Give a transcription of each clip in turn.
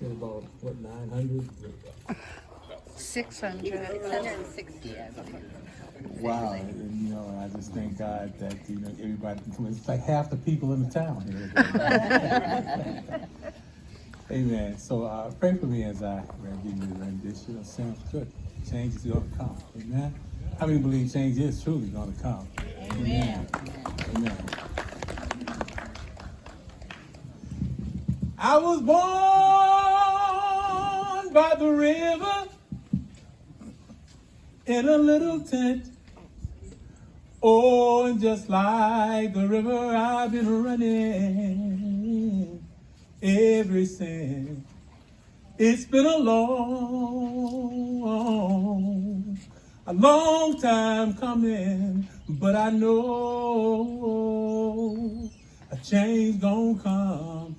get about, what, 900? 600. 660, I believe. Wow, and, you know, I just thank God that, you know, everybody, it's like half the people in the town here. Amen. So pray for me as I give you the rendition. It sounds good. Change is going to come. Amen. How many believe change is truly going to come? Amen. Amen. I was born by the river in a little tent. Oh, and just like the river, I've been running ever since. It's been a long time coming, but I know a change gonna come.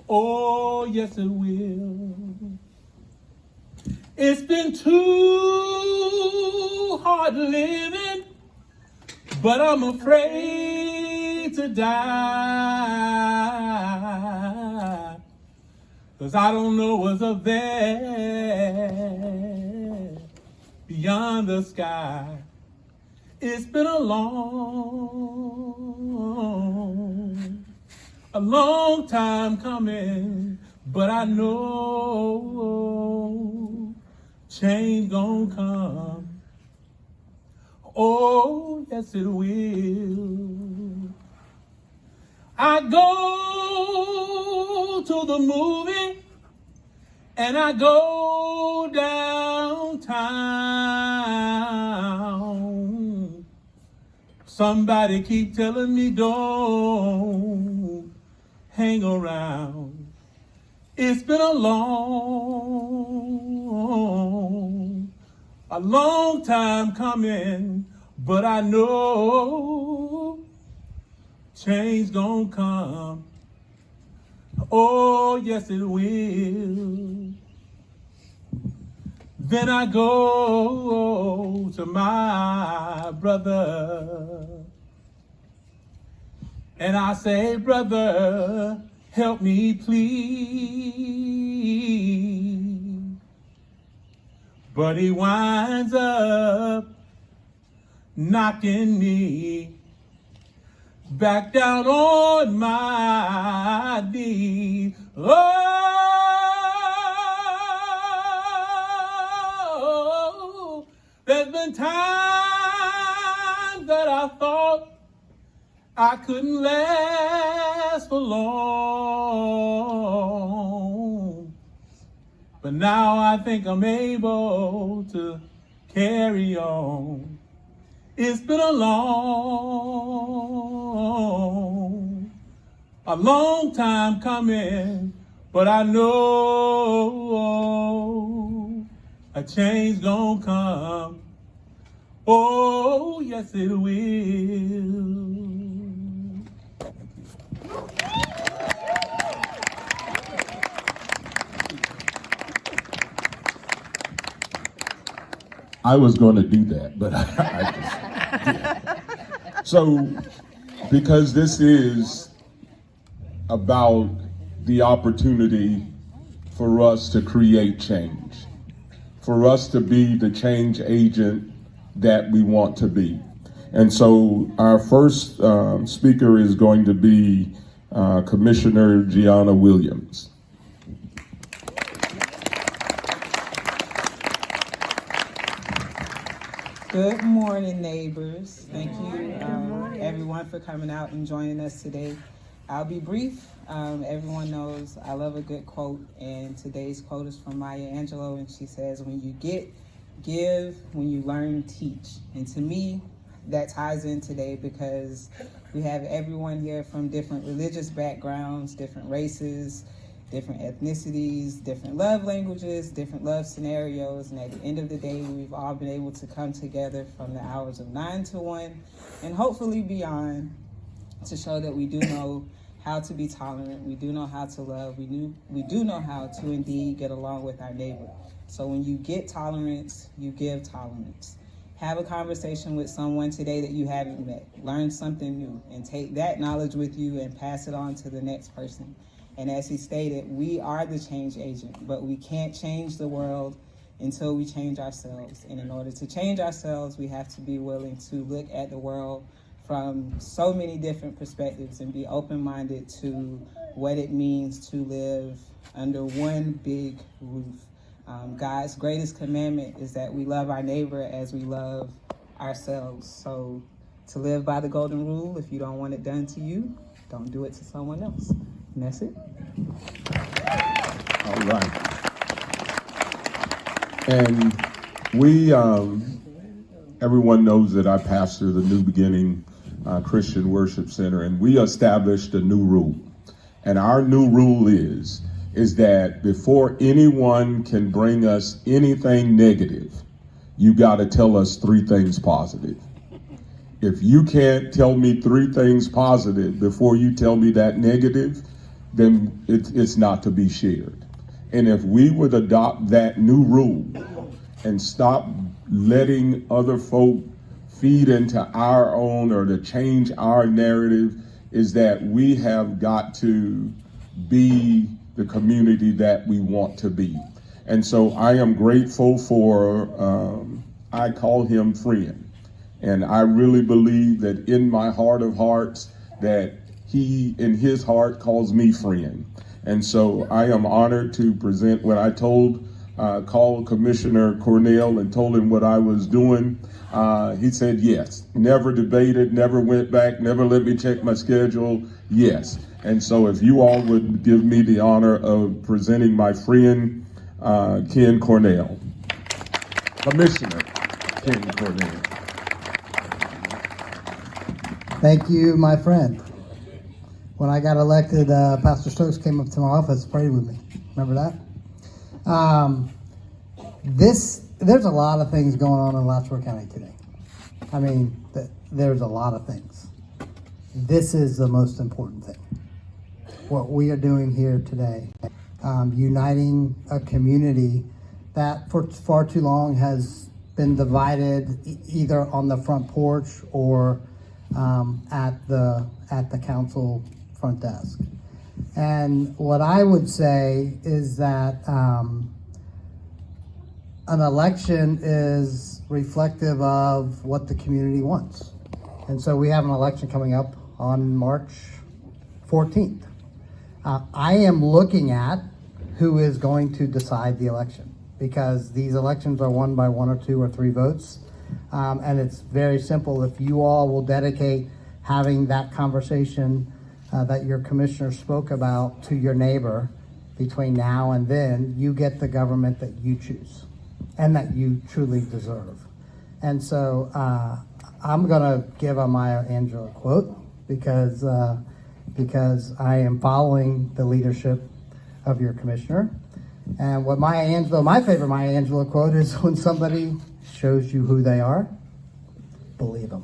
Oh, yes it will. It's been too hard living, but I'm afraid to die, 'cause I don't know what's up there beyond the sky. It's been a long time coming, but I know change gonna come. Oh, yes it will. I go to the movie and I go downtown. Somebody keep telling me don't hang around. It's been a long time coming, but I know change gonna come. Oh, yes it will. Then I go to my brother and I say, brother, help me please. But he winds up knocking me back down on my knees. Oh, there's been times that I thought I couldn't last for long, but now I think I'm able to carry on. It's been a long time coming, but I know a change gonna come. Oh, yes it will. I was going to do that, but I just didn't. So, because this is about the opportunity for us to create change, for us to be the change agent that we want to be. And so our first speaker is going to be Commissioner Gianna Williams. Good morning, neighbors. Thank you, everyone, for coming out and joining us today. I'll be brief. Everyone knows I love a good quote, and today's quote is from Maya Angelou, and she says, when you get, give, when you learn, teach. And to me, that ties in today because we have everyone here from different religious backgrounds, different races, different ethnicities, different love languages, different love scenarios, and at the end of the day, we've all been able to come together from the hours of 9 to 1 and hopefully beyond to show that we do know how to be tolerant, we do know how to love, we do know how to indeed get along with our neighbor. So when you get tolerance, you give tolerance. Have a conversation with someone today that you haven't met. Learn something new and take that knowledge with you and pass it on to the next person. And as he stated, we are the change agent, but we can't change the world until we change ourselves. And in order to change ourselves, we have to be willing to look at the world from so many different perspectives and be open-minded to what it means to live under one big roof. God's greatest commandment is that we love our neighbor as we love ourselves. So to live by the golden rule, if you don't want it done to you, don't do it to someone else. And that's it. All right. And we, everyone knows that I pastor the New Beginning Christian Worship Center, and we established a new rule. And our new rule is that before anyone can bring us anything negative, you got to tell us 3 things positive. If you can't tell me 3 things positive before you tell me that negative, then it's not to be shared. And if we would adopt that new rule and stop letting other folk feed into our own or to change our narrative, is that we have got to be the community that we want to be. And so I am grateful for, I call him friend. And I really believe that in my heart of hearts that he in his heart calls me friend. And so I am honored to present. When I called Commissioner Cornel and told him what I was doing, he said yes. Never debated, never went back, never let me check my schedule, yes. And so if you all would give me the honor of presenting my friend, Ken Cornel. Commissioner Ken Cornel. Thank you, my friend. When I got elected, Pastor Stokes came up to my office, prayed with me. Remember that? There's a lot of things going on in Alachua County today. I mean, there's a lot of things. This is the most important thing. What we are doing here today, uniting a community that for far too long has been divided either on the front porch or at the council front desk. And what I would say is that an election is reflective of what the community wants. And so we have an election coming up on March 14th. I am looking at who is going to decide the election, because these elections are won by 1 or 2 or 3 votes. And it's very simple. If you all will dedicate having that conversation that your commissioner spoke about to your neighbor between now and then, you get the government that you choose and that you truly deserve. And so I'm going to give a Maya Angelou quote because I am following the leadership of your commissioner. And what Maya Angelou, my favorite Maya Angelou quote is, when somebody shows you who they are, believe them.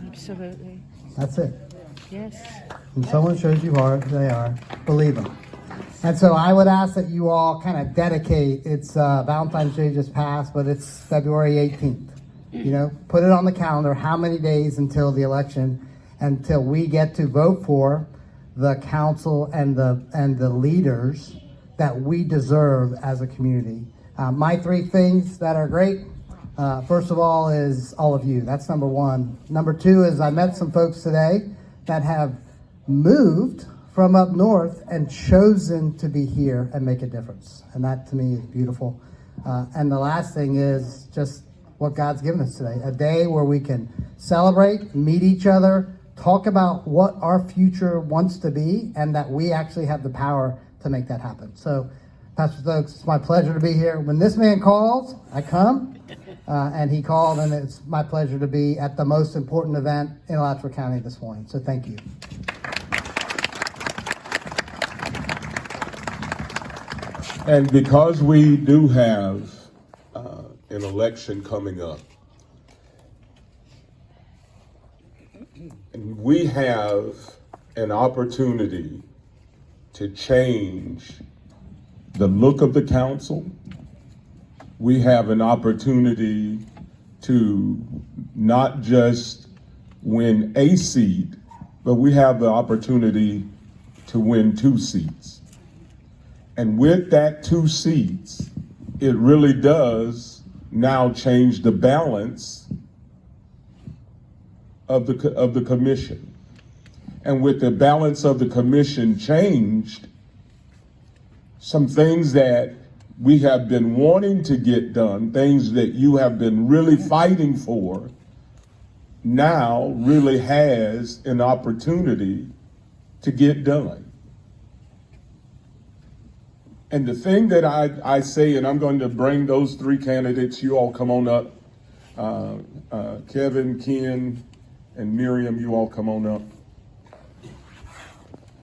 Absolutely. That's it. Yes. When someone shows you who they are, believe them. And so I would ask that you all kind of dedicate, it's Valentine's Day just passed, but it's February 18th. You know, put it on the calendar, how many days until the election, until we get to vote for the council and the leaders that we deserve as a community. My 3 things that are great, first of all, is all of you. That's number 1. Number 2 is I met some folks today that have moved from up north and chosen to be here and make a difference. And that to me is beautiful. And the last thing is just what God's given us today, a day where we can celebrate, meet each other, talk about what our future wants to be, and that we actually have the power to make that happen. So, Pastor Stokes, it's my pleasure to be here. When this man calls, I come, and he called, and it's my pleasure to be at the most important event in Alachua County this morning. So thank you. And because we do have an election coming up, and we have an opportunity to change the look of the council, we have an opportunity to not just win a seat, but we have the opportunity to to win 2 seats. And with that 2 seats, it really does now change the balance of the commission. And with the balance of the commission changed, some things that we have been wanting to get done, things that you have been really fighting for, now really has an opportunity to get done. And the thing that I say, and I'm going to bring those 3 candidates, you all come on up. Kevin, Ken, and Miriam, you all come on up.